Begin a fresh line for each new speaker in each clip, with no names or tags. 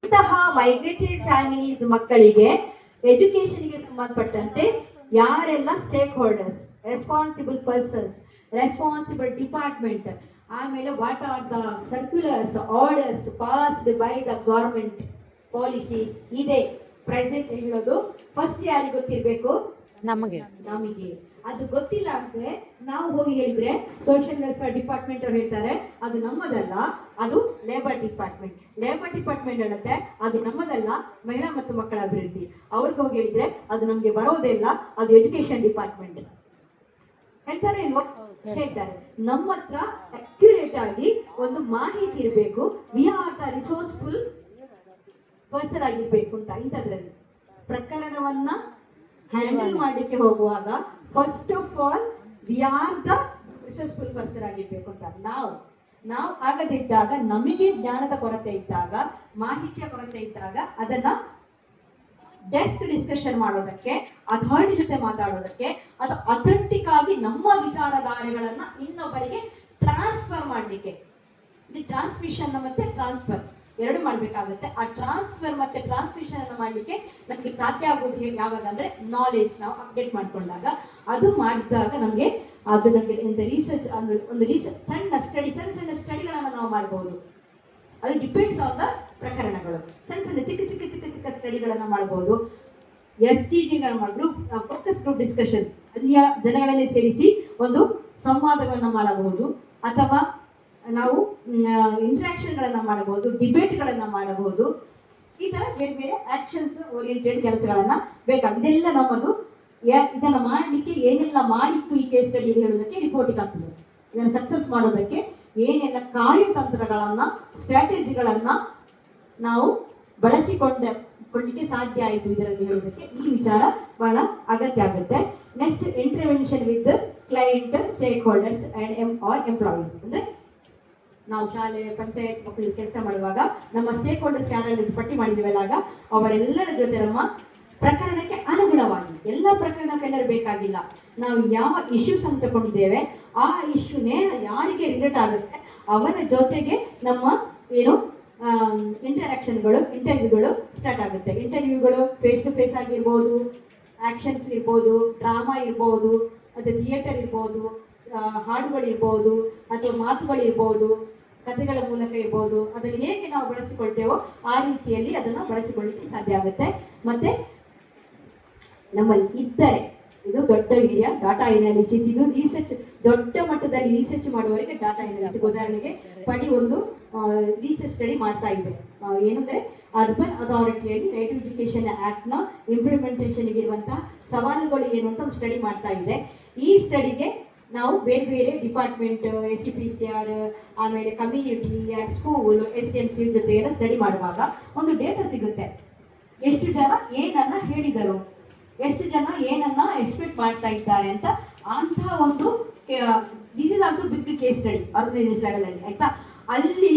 ಇಂತಹ migrated families ಮಕ್ಕಳಿಗೆ ಎಜುಕೇಶನ್ಗೆ ಸಂಬಂಧಪಟ್ಟಂತೆ ಯಾರೆಲ್ಲ stakeholders, responsible persons, responsible department, ಆಮೇಲೆ what are the circulars, orders passed by the government policies ಇದೆ ಪ್ರೆಸೆಂಟ್ ಹೇಳೋದು ಫಸ್ಟ್ ಯಾರಿಗೆ ಗೊತ್ತಿರಬೇಕು? ನಮಗೆ. ಅದು ಗೊತ್ತಿಲ್ಲ ಅಂದ್ರೆ ನಾವು ಹೋಗಿ ಹೇಳಿದ್ರೆ ಸೋಷಿಯಲ್ ವೆಲ್ಫೇರ್ ಡಿಪಾರ್ಟ್ಮೆಂಟ್ ಅವ್ರು ಹೇಳ್ತಾರೆ ಅದು ನಮ್ಮದಲ್ಲ, ಅದು ಲೇಬರ್ ಡಿಪಾರ್ಟ್ಮೆಂಟ್. ಲೇಬರ್ ಡಿಪಾರ್ಟ್ಮೆಂಟ್ ಹೇಳುತ್ತೆ ಅದು ನಮ್ಮದಲ್ಲ, ಮಹಿಳಾ ಮತ್ತು ಮಕ್ಕಳ ಅಭಿವೃದ್ಧಿ. ಅವ್ರಿಗೆ ಹೋಗಿ ಹೇಳಿದ್ರೆ ಅದು ನಮ್ಗೆ ಬರೋದೇ ಇಲ್ಲ, ಅದು ಎಜುಕೇಶನ್ ಡಿಪಾರ್ಟ್ಮೆಂಟ್. ಹೇಳ್ತಾರೆ ಇಲ್ವಾ? ಹೇಳ್ತಾರೆ. ನಮ್ಮ ಹತ್ರ ಅಕ್ಯುರೇಟ್ ಆಗಿ ಒಂದು ಮಾಹಿತಿ ಇರಬೇಕು. We are the resourceful person ಆಗಿರ್ಬೇಕು ಅಂತ. ಇಂಥದ್ರಲ್ಲಿ ಪ್ರಕರಣವನ್ನ ಹ್ಯಾಂಡಲ್ ಮಾಡಲಿಕ್ಕೆ ಹೋಗುವಾಗ first of all we are the resourceful person ಆಗಿರ್ಬೇಕು ಅಂತ. ನಾವು ಆಗದಿದ್ದಾಗ, ನಮಗೆ ಜ್ಞಾನದ ಕೊರತೆ ಇದ್ದಾಗ, ಮಾಹಿತಿಯ ಕೊರತೆ ಇದ್ದಾಗ ಅದನ್ನ ಡೆಸ್ಕ್ ಡಿಸ್ಕಷನ್ ಮಾಡೋದಕ್ಕೆ, ಅಥಾರಿಟಿ ಜೊತೆ ಮಾತಾಡೋದಕ್ಕೆ, ಅದು ಅಥೆಂಟಿಕ್ ಆಗಿ ನಮ್ಮ ವಿಚಾರಧಾರೆಗಳನ್ನ ಇನ್ನೊಬ್ಬರಿಗೆ ಟ್ರಾನ್ಸ್ಫರ್ ಮಾಡಲಿಕ್ಕೆ, ಟ್ರಾನ್ಸ್ಮಿಷನ್ ಮತ್ತೆ ಟ್ರಾನ್ಸ್ಫರ್ ಎರಡು ಮಾಡ್ಬೇಕಾಗುತ್ತೆ. ಆ ಟ್ರಾನ್ಸ್ಫರ್ ಮತ್ತೆ ಟ್ರಾನ್ಸ್ಮಿಷನ್ ಅನ್ನು ಮಾಡ್ಲಿಕ್ಕೆ ನಮ್ಗೆ ಸಾಧ್ಯ ಆಗೋದು ಯಾವಾಗ ಅಂದ್ರೆ ನಾಲೆಜ್ ನಾವು ಅಪ್ಡೇಟ್ ಮಾಡ್ಕೊಂಡಾಗ, ಅದು ಮಾಡಿದಾಗ ನಮ್ಗೆ ಅದು ನಮಗೆ ಒಂದು ರಿಸರ್ಚ್ ಸಣ್ಣ ಸ್ಟಡಿಗಳನ್ನ ನಾವು ಮಾಡಬಹುದು. ಅದು ಡಿಪೆಂಡ್ಸ್ ಆನ್ ದ ಪ್ರಕರಣಗಳು. ಸಣ್ಣ ಚಿಕ್ಕ ಸ್ಟಡಿಗಳನ್ನ ಮಾಡಬಹುದು. FGD group, focus group discussion, ಅಲ್ಲಿಯ ಜನಗಳನ್ನೇ ಸೇರಿಸಿ ಒಂದು ಸಂವಾದಗಳನ್ನ ಮಾಡಬಹುದು, ಅಥವಾ ನಾವು ಇಂಟ್ರಾಕ್ಷನ್ಗಳನ್ನ ಮಾಡಬಹುದು, ಡಿಬೇಟ್ಗಳನ್ನ ಮಾಡಬಹುದು. ಈ ತರ ಬೇರೆ ಬೇರೆ ಆಕ್ಷನ್ಸ್ ಓರಿಯೆಂಟೆಡ್ ಕೆಲಸಗಳನ್ನ ಬೇಕಾಗುತ್ತೆ. ಇದೆಲ್ಲ ನಮ್ಮದು. ಇದನ್ನ ಮಾಡಲಿಕ್ಕೆ ಏನೆಲ್ಲ ಮಾಡಿತ್ತು ಈ ಕೇಸ್ ಸ್ಟಡಿಯಲ್ಲಿ ಹೇಳೋದಕ್ಕೆ ರಿಪೋರ್ಟಿಂಗ್ ಆಗ್ತದೆ. ಇದನ್ನು ಸಕ್ಸಸ್ ಮಾಡೋದಕ್ಕೆ ಏನೆಲ್ಲ ಕಾರ್ಯತಂತ್ರಗಳನ್ನ, ಸ್ಟ್ರಾಟಜಿಗಳನ್ನ ನಾವು ಬಳಸಿಕೊಳ್ಳಲಿಕ್ಕೆ ಸಾಧ್ಯ ಆಯಿತು ಇದರಲ್ಲಿ ಹೇಳೋದಕ್ಕೆ ಈ ವಿಚಾರ ಬಹಳ ಅಗತ್ಯ ಆಗುತ್ತೆ. Next, intervention with client, stake holders and employees. ಅಂದ್ರೆ ನಾವು ಶಾಲೆ, ಪಂಚಾಯತ್ ಮಕ್ಕಳಿಗೆ ಕೆಲಸ ಮಾಡುವಾಗ ನಮ್ಮ ಸ್ಟೇಕ್ ಹೋಲ್ಡರ್ಸ್ ಯಾರೆಲ್ಲ ಪಟ್ಟಿ ಮಾಡಿದೀವಲ್ಲ, ಅವರೆಲ್ಲರ ಜೊತೆ ನಮ್ಮ ಪ್ರಕರಣಕ್ಕೆ ಅನುಗುಣವಾಗಿ, ಎಲ್ಲ ಪ್ರಕರಣಕ್ಕೆ ಎಲ್ಲರೂ ಬೇಕಾಗಿಲ್ಲ, ನಾವು ಯಾವ ಇಶ್ಯೂಸ್ ಅಂತ ತಗೊಂಡಿದ್ದೇವೆ ಆ ಇಶ್ಯೂ ನೇರ ಯಾರಿಗೆ ರಿಲೇಟ್ ಆಗುತ್ತೆ ಅವರ ಜೊತೆಗೆ ನಮ್ಮ ಇಂಟರ್ವ್ಯೂಗಳು ಸ್ಟಾರ್ಟ್ ಆಗುತ್ತೆ. ಇಂಟರ್ವ್ಯೂಗಳು ಫೇಸ್ ಟು ಫೇಸ್ ಆಗಿರ್ಬೋದು, ಆಕ್ಷನ್ಸ್ ಇರ್ಬೋದು, ಡ್ರಾಮಾ ಇರ್ಬೋದು, ಅಥವಾ ಥಿಯೇಟರ್ ಇರ್ಬೋದು, ಹಾಡುಗಳಿರ್ಬೋದು, ಅಥವಾ ಮಾತುಗಳಿರ್ಬೋದು, ಕಥೆಗಳ ಮೂಲಕ ಇರ್ಬೋದು. ಅದನ್ನು ಹೇಗೆ ನಾವು ಬಳಸಿಕೊಳ್ತೇವೋ ಆ ರೀತಿಯಲ್ಲಿ ಅದನ್ನು ಬಳಸಿಕೊಳ್ಳಿಕ್ಕೆ ಸಾಧ್ಯ ಆಗುತ್ತೆ. ಮತ್ತೆ ನಮ್ಮಲ್ಲಿ ಇದ್ದರೆ ಇದು ದೊಡ್ಡ ಏರಿಯಾ ಡಾಟಾ ಅನಾಲಿಸಿಸ್. ಇದು ರಿಸರ್ಚ್, ದೊಡ್ಡ ಮಟ್ಟದಲ್ಲಿ ರಿಸರ್ಚ್ ಮಾಡುವವರಿಗೆ ಡಾಟಾ ಅನಾಲಿಸಿಸ್. ಉದಾಹರಣೆಗೆ ಪಡಿ ಒಂದು ರಿಸರ್ಚ್ ಸ್ಟಡಿ ಮಾಡ್ತಾ ಇದೆ. ಏನಂದ್ರೆ ಅರ್ಬನ್ ಅಥಾರಿಟಿಯಲ್ಲಿ ರೈಟ್ ಎಜುಕೇಶನ್ ಆಕ್ಟ್ ನ ಇಂಪ್ಲಿಮೆಂಟೇಷನ್ಗೆ ಇರುವಂತಹ ಸವಾಲುಗಳು ಏನು ಅಂತ ಒಂದು ಸ್ಟಡಿ ಮಾಡ್ತಾ ಇದೆ. ಈ ಸ್ಟಡಿಗೆ ನಾವು ಬೇರೆ ಬೇರೆ ಡಿಪಾರ್ಟ್ಮೆಂಟ್, SCPCR, ಆಮೇಲೆ ಕಮ್ಯುನಿಟಿ ಆ್ಯಂಡ್ ಸ್ಕೂಲ್, SDMC ಜೊತೆ ಎಲ್ಲ ಸ್ಟಡಿ ಮಾಡುವಾಗ ಒಂದು ಡೇಟಾ ಸಿಗುತ್ತೆ. ಎಷ್ಟು ಜನ ಏನನ್ನ ಹೇಳಿದರು, ಎಷ್ಟು ಜನ ಏನನ್ನ ಎಕ್ಸ್ಪೆಕ್ಟ್ ಮಾಡ್ತಾ ಇದ್ದಾರೆ ಅಂತ. ಅಂತಹ ಒಂದು this is also big case study organisation level ಅಲ್ಲಿ, ಆಯ್ತಾ? ಅಲ್ಲಿ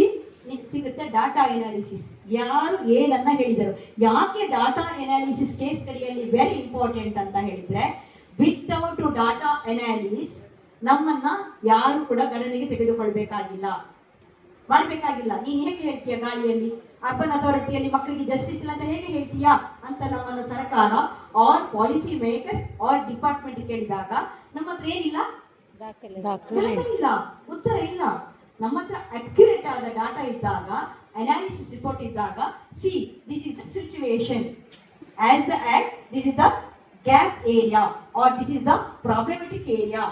ಸಿಗುತ್ತೆ ಡಾಟಾ ಅನಾಲಿಸಿಸ್. ಯಾರು ಏನನ್ನ ಹೇಳಿದರು. ಯಾಕೆ ಡಾಟಾ ಅನಾಲಿಸಿಸ್ ಕೇಸ್ ಸ್ಟಡಿಯಲ್ಲಿ ವೆರಿ ಇಂಪಾರ್ಟೆಂಟ್ ಅಂತ ಹೇಳಿದ್ರೆ, ವಿತೌಟ್ ಡಾಟಾ ಅನಾಲಿಸಿಸ್ ನಮ್ಮನ್ನ ಯಾರು ಕೂಡ ಗಣನೆಗೆ ತೆಗೆದುಕೊಳ್ಬೇಕಾಗಿಲ್ಲ, ಮಾಡಬೇಕಾಗಿಲ್ಲ. ನೀನ್ ಹೇಗೆ ಹೇಳ್ತೀಯ ಗಾಳಿಯಲ್ಲಿ, ಅರ್ಬನ್ ಅಥಾರಿಟಿಯಲ್ಲಿ ಮಕ್ಕಳಿಗೆ ಜಸ್ಟಿಸ್ ಇಲ್ಲ ಅಂತ ಹೇಗೆ ಹೇಳ್ತೀಯಾ ಅಂತ ನಮ್ಮನ್ನ ಸರ್ಕಾರ or policy makers or department ಕೇಳಿದಾಗ ನಮ್ಮ ಹತ್ರ ಏನಿಲ್ಲ, ಇಲ್ಲ, ಉತ್ತರ ಇಲ್ಲ. ನಮ್ಮ ಹತ್ರ ಅಕ್ಯುರೇಟ್ ಆದ ಡಾಟಾ ಇದ್ದಾಗ, ಅನಾಲಿಸಿಸ್ ರಿಪೋರ್ಟ್ ಇದ್ದಾಗ, see this is the situation as the act, this is the gap area or this is the problematic area,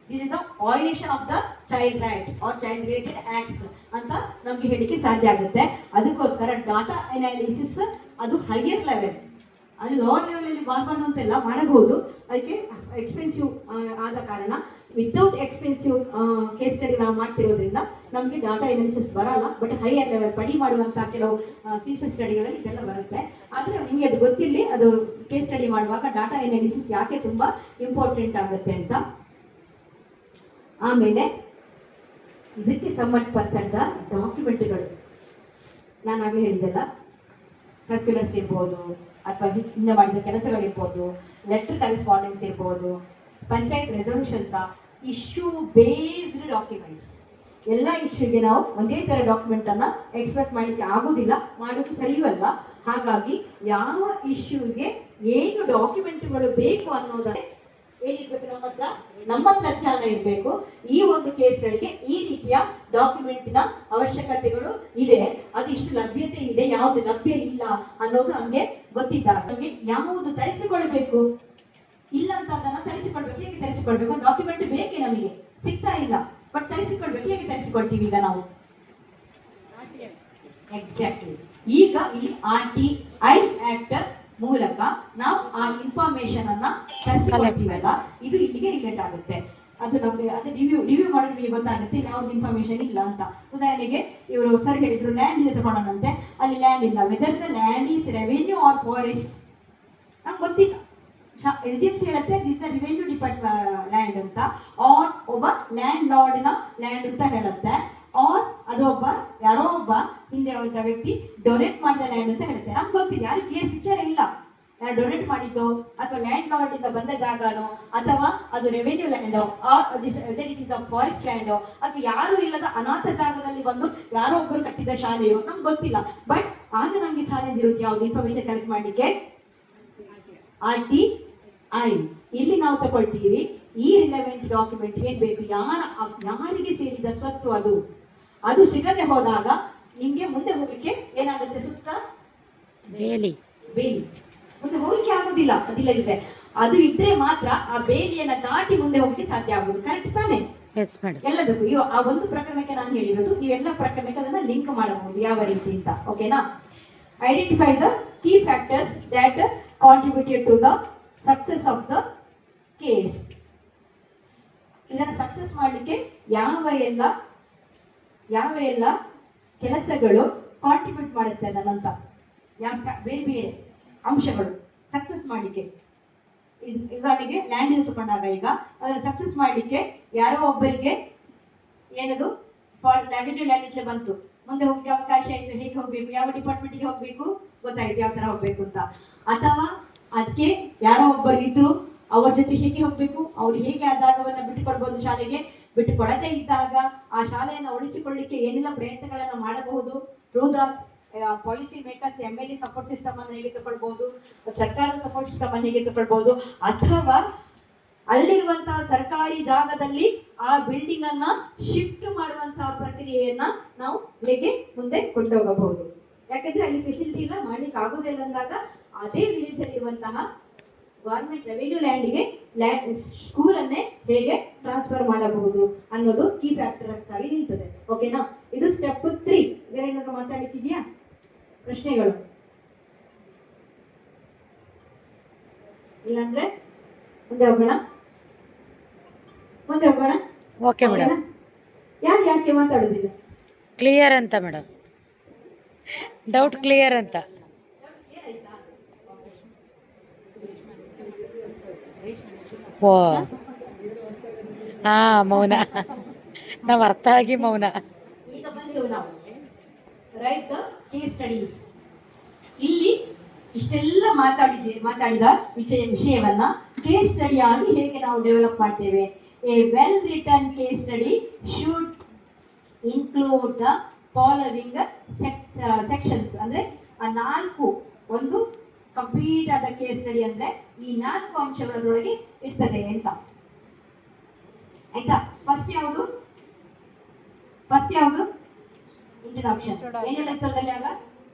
this is the violation of the child right or child related acts ಅಂತ ನಮ್ಗೆ ಹೇಳಿಕ್ಕೆ ಸಾಧ್ಯ ಆಗುತ್ತೆ. ಅದಕ್ಕೋಸ್ಕರ data analysis ಅದು higher level. ಅದು lower level ಅಲ್ಲಿ ಮಾಡಬಾರ್ದು ಅಂತೆಲ್ಲ ಮಾಡಬಹುದು. ಅದಕ್ಕೆ ಎಕ್ಸ್ಪೆನ್ಸಿವ್ ಆದ ಕಾರಣ ವಿತೌಟ್ ಎಕ್ಸ್ಪೆನ್ಸಿವ್ ಕೇಸ್ ಸ್ಟಡಿ ನಾವು ಮಾಡ್ತಿರೋದ್ರಿಂದ ನಮಗೆ ಡಾಟಾ ಅನಾಲಿಸಿಸ್ ಬರಲ್ಲ. ಬಟ್ ಹೈಯರ್ ಲೆವೆಲ್ ಪಡಿ ಮಾಡುವಂತಹ ಕೆಲವು ಸೀಸಸ್ ಸ್ಟಡಿಗಳಲ್ಲಿ ಇದೆಲ್ಲ ಬರುತ್ತೆ. ಆದರೆ ನಿಮಗೆ ಅದು ಗೊತ್ತಿರಲಿ, ಅದು ಕೇಸ್ ಸ್ಟಡಿ ಮಾಡುವಾಗ ಡಾಟಾ ಅನಾಲಿಸಿಸ್ ಯಾಕೆ ತುಂಬಾ ಇಂಪಾರ್ಟೆಂಟ್ ಆಗುತ್ತೆ ಅಂತ. ಆಮೇಲೆ ಇದಕ್ಕೆ ಸಂಬಂಧಪಟ್ಟಂತ ಡಾಕ್ಯುಮೆಂಟ್ಗಳು ನಾನಾಗಲೇ ಹೇಳಿದೆಲ್ಲ, ಸರ್ಕ್ಯುಲರ್ಸ್ ಇರ್ಬೋದು, ಅಥವಾ ಹಿಂದೆ ಮಾಡಿದ ಕೆಲಸಗಳಿರ್ಬೋದು, ಲೆಟರ್ ಕರೆಸ್ಪಾಂಡೆನ್ಸ್ ಇರ್ಬೋದು, panchayat resolutions, issue based documents. ಎಲ್ಲ ಇಶ್ಯೂಗೆ ನಾವು ಒಂದೇ ತರ ಡಾಕ್ಯುಮೆಂಟ್ ಅನ್ನ ಎಕ್ಸ್ಪೆಕ್ಟ್ ಮಾಡಲಿಕ್ಕೆ ಆಗುದಿಲ್ಲ, ಮಾಡೋದು ಸರಿಯೂ ಅಲ್ಲ. ಹಾಗಾಗಿ ಯಾವ ಇಶ್ಯೂಗೆ ಏನು ಡಾಕ್ಯುಮೆಂಟ್ಗಳು ಬೇಕು ಅನ್ನೋದನ್ನ ಏನಿರ್ಬೇಕು, ನಮ್ಮ ಹತ್ರ ಜ್ಞಾನ ಇರಬೇಕು. ಈ ಒಂದು ಕೇಸ್ಗಳಿಗೆ ಈ ರೀತಿಯ ಡಾಕ್ಯುಮೆಂಟಿನ ಅವಶ್ಯಕತೆಗಳು ಇದೆ, ಅದಿಷ್ಟು ಲಭ್ಯತೆ ಇದೆ, ಯಾವುದು ಲಭ್ಯ ಇಲ್ಲ ಅನ್ನೋದು ನಮ್ಗೆ ಗೊತ್ತಿದ್ದಾಗ ನಮ್ಗೆ ಯಾವುದು ತರಿಸಿಕೊಳ್ಬೇಕು ಇಲ್ಲ ಅಂತ ಅದನ್ನ ತರಿಸಿಕೊಳ್ಬೇಕು. ಹೇಗೆ ತರಿಸಿಕೊಳ್ಬೇಕು? ಡಾಕ್ಯುಮೆಂಟ್ ಬೇಕೇ, ನಮಗೆ ಸಿಗ್ತಾ ಇಲ್ಲ, ಬಟ್ ತರಿಸಿಕೊಳ್ಬೇಕು. ಹೇಗೆ ತರಿಸಿಕೊಳ್ತೀವಿ ಈಗ ನಾವು? ಎಕ್ಸಾಕ್ಟ್ಲಿ. ಈಗ ಈ RTI ಆಕ್ಟ್ ಮೂಲಕ ನಾವು ಆ ಇನ್ಫಾರ್ಮೇಶನ್ ಅನ್ನ ತರಿಸಿಕೊಳ್ತೀವಲ್ಲ, ಇದು ಇಲ್ಲಿಗೆ ರಿಲೇಟ್ ಆಗುತ್ತೆ. ಅದು ನಮಗೆ ಅದು ರಿವ್ಯೂ ಮಾಡೋದು ನಿಮಗೆ ಗೊತ್ತಾಗುತ್ತೆ ಯಾವ್ದು ಇನ್ಫಾರ್ಮೇಶನ್ ಇಲ್ಲ ಅಂತ. ಉದಾಹರಣೆಗೆ ಇವರು ಸರ್ ಹೇಳಿದ್ರು ಲ್ಯಾಂಡ್ ಇದೆ ತಗೊಳ್ಳೋಣಂತೆ, ಅಲ್ಲಿ ಲ್ಯಾಂಡ್ ಇಲ್ಲ. Whether the land is revenue or forest ನಮ್ಗೆ ಗೊತ್ತಿಲ್ಲ. SDMC ಹೇಳುತ್ತೆ this the revenue department land ಅಂತ, ಆರ್ ಒಬ್ಬ ಲ್ಯಾಂಡ್ ಲಾರ್ಡ್ನ ಲ್ಯಾಂಡ್ ಅಂತ ಹೇಳುತ್ತೆ, ಆರ್ ಅದೊಬ್ಬ ಯಾರೋ ಒಬ್ಬ ಹಿಂದೆ ಹೋದ ವ್ಯಕ್ತಿ ಡೊನೇಟ್ ಮಾಡಿದ ಲ್ಯಾಂಡ್ ಅಂತ ಹೇಳುತ್ತೆ. ನಮ್ಗೆ ಗೊತ್ತಿದೆ, ಯಾರು ಕ್ಲಿಯರ್ ಪಿಕ್ಚರ್ ಇಲ್ಲ, ಯಾರು ಡೊನೇಟ್ ಮಾಡಿದ್ದು ಅಥವಾ ಲ್ಯಾಂಡ್ ಲಾರ್ಡ್ ಇಂದ ಬಂದ ಜಾಗನೋ ಅಥವಾ ಅದು revenue land it is forest land ಅಥವಾ ಯಾರು ಇಲ್ಲದ ಅನಾಥ ಜಾಗದಲ್ಲಿ ಬಂದು ಯಾರೋ ಒಬ್ಬರು ಕಟ್ಟಿದ ಶಾಲೆಯೋ ನಮ್ಗೆ ಗೊತ್ತಿಲ್ಲ. ಬಟ್ ಆಗ ನಮ್ಗೆ ಚಾಲೆಂಜ್ ಇರುತ್ತೆ ಯಾವ್ದು ಇನ್ಫಾರ್ಮೇಶನ್ ಕಲೆಕ್ಟ್ ಮಾಡ್ಲಿಕ್ಕೆ? RTI. ಇಲ್ಲಿ ನಾವು ತಗೊಳ್ತೀವಿ ಈ ರಿಲೆವೆಂಟ್ ಡಾಕ್ಯುಮೆಂಟ್ ಏನ್ ಬೇಕು, ಯಾರಿಗೆ ಸೇರಿದ ಸ್ವತ್ತು ಅದು ಸಿಗದೆ ಹೋದಾಗ ನಿಮ್ಗೆ ಮುಂದೆ ಹೋಗ್ಲಿಕ್ಕೆ ಏನಾಗುತ್ತೆ? ಸುತ್ತ ಬೇಲಿ ಮುಂದೆ ಹೋಗ್ಲಿಕ್ಕೆ ಆಗುದಿಲ್ಲ. ಅದಿಲ್ಲದಿದ್ರೆ ಅದು ಇದ್ರೆ ಮಾತ್ರ ಆ ಬೇಲಿಯನ್ನ ದಾಟಿ ಮುಂದೆ ಹೋಗ್ಲಿಕ್ಕೆ ಸಾಧ್ಯ ಆಗುದು. ಕರೆಕ್ಟ್ ತಾನೆ? ಎಲ್ಲದಕ್ಕೂ ಆ ಒಂದು ಪ್ರಕರಣಕ್ಕೆ ನಾನು ಹೇಳಿರೋದು, ನೀವೆಲ್ಲ ಪ್ರಕರಣಕ್ಕೆ ಅದನ್ನ ಲಿಂಕ್ ಮಾಡಬಹುದು ಯಾವ ರೀತಿ ಅಂತ. ಓಕೆನಾ? Identify the key factors that contributed to the success of the case. ಇದನ್ನ ಸಕ್ಸಸ್ ಮಾಡಲಿಕ್ಕೆ ಯಾವ ಎಲ್ಲ ಕೆಲಸಗಳು ಕಾಂಟ್ರಿಬ್ಯೂಟ್ ಮಾಡುತ್ತೆ ಅದನ್ನಂತ, ಬೇರೆ ಬೇರೆ ಅಂಶಗಳು ಸಕ್ಸಸ್ ಮಾಡಲಿಕ್ಕೆ. ಉದಾಹರಣೆಗೆ ಲ್ಯಾಂಡ್ ಇದು ತಗೊಂಡಾಗ ಈಗ ಅದನ್ನ ಸಕ್ಸಸ್ ಮಾಡಲಿಕ್ಕೆ ಯಾರೋ ಒಬ್ಬರಿಗೆ ಏನದು ಫಾರ್ ರೆವೆನ್ಯೂ ಲ್ಯಾಂಡ್ ಇಟ್ಲೆ ಬಂತು, ಮುಂದೆ ಹೋಗಿ ಅವಕಾಶ ಆಯ್ತು, ಹೇಗೆ ಹೋಗ್ಬೇಕು, ಯಾವ ಡಿಪಾರ್ಟ್ಮೆಂಟ್ಗೆ ಹೋಗ್ಬೇಕು ಗೊತ್ತಾಯ್ತು ಯಾವ ತರ ಹೋಗ್ಬೇಕು ಅಂತ. ಅಥವಾ ಅದಕ್ಕೆ ಯಾರೋ ಒಬ್ಬರು ಇದ್ರು, ಅವ್ರ ಜೊತೆ ಹೇಗೆ ಹೋಗ್ಬೇಕು, ಅವ್ರು ಹೇಗೆ ಆ ಜಾಗವನ್ನ ಬಿಟ್ಟುಕೊಡ್ಬೋದು, ಶಾಲೆಗೆ ಬಿಟ್ಟುಕೊಡದೇ ಇದ್ದಾಗ ಆ ಶಾಲೆಯನ್ನು ಉಳಿಸಿಕೊಳ್ಳಿಕ್ಕೆ ಏನೆಲ್ಲ ಪ್ರಯತ್ನಗಳನ್ನ ಮಾಡಬಹುದು, through the policy makers MLA support system ಅನ್ನು ಹೇಗೆ ತಗೊಳ್ಬಹುದು, ಸರ್ಕಾರದ ಸಪೋರ್ಟ್ ಸಿಸ್ಟಮ್ ಅನ್ನು ಹೇಗೆ ತಗೊಳ್ಬಹುದು, ಅಥವಾ ಅಲ್ಲಿರುವಂತಹ ಸರ್ಕಾರಿ ಜಾಗದಲ್ಲಿ ಆ ಬಿಲ್ಡಿಂಗ್ ಅನ್ನ ಶಿಫ್ಟ್ ಮಾಡುವಂತಹ ಪ್ರಕ್ರಿಯೆಯನ್ನ ನಾವು ಹೇಗೆ ಮುಂದೆ ಕೊಂಡೋಗಬಹುದು. ಯಾಕಂದ್ರೆ ಅಲ್ಲಿ ಫೆಸಿಲಿಟಿ ಇಲ್ಲ, ಮಾಡ್ಲಿಕ್ಕೆ ಆಗುದಿಲ್ಲ ಅಂದಾಗ ಅದೇ ವಿಲೇಜ್ ಅಲ್ಲಿ ಇರುವಂತಹ ಗವರ್ಮೆಂಟ್ ರೆವೆನ್ಯೂ ಲ್ಯಾಂಡ್ಗೆ ಸ್ಕೂಲ್ ಅನ್ನೇ ಹೇಗೆ ಟ್ರಾನ್ಸ್ಫರ್ ಮಾಡಬಹುದು ಅನ್ನೋದು ಕೀ ಫ್ಯಾಕ್ಟರ್ಸ್ ಆಗಿ ನಿಲ್ತದೆ. ಓಕೆನಾ? ಇದು ಸ್ಟೆಪ್ 3. ಬೇರೆ ಏನಾದ್ರು ಮಾತಾಡ್ಲಿಕ್ಕಿದೆಯಾ? ಪ್ರಶ್ನೆಗಳು ಇಲ್ಲಾಂದ್ರೆ ಮುಂದೆ ಹೋಗೋಣ.
Okay madam.
ಯಾಕೆ ಮಾತಾಡೋದಿಲ್ಲ?
ಕ್ಲಿಯರ್ ಅಂತ ಮೇಡಮ್, ಡೌಟ್ ಕ್ಲಿಯರ್ ಅಂತ. ಓ ಹಾ, ಮೌನ. ನಾವು ಅರ್ಥ ಆಗಿ ಮೌನ.
ಈಗ ಬಂದೆವು ನಾವು ರೈಟ್ ಕೇಸ್ ಸ್ಟಡೀಸ್. ಇಲ್ಲಿ ಇಷ್ಟೆಲ್ಲ ಮಾತಾಡಿದ ವಿಷಯವನ್ನ ಕೇಸ್ ಸ್ಟಡಿ ಆಗಿ ಹೇಗೆ ನಾವು ಡೆವಲಪ್ ಮಾಡ್ತೇವೆ. A well written case study should include the following sections. ಅಂದ್ರೆ ಆ 4 ಒಂದು ಕಂಪ್ಲೀಟ್ ಆದ ಕೇಸ್ ಸ್ಟಡಿ ಅಂದ್ರೆ ಈ 4 ಅಂಶಗಳೊಳಗೆ ಇರ್ತದೆ ಅಂತ. ಆಯ್ತಾ? ಫಸ್ಟ್ ಯಾವುದು? ಇಂಟ್ರೊಡಕ್ಷನ್. ಏನೆಲ್ಲ ಇರ್ತದಲ್ಲಿ ಆಗ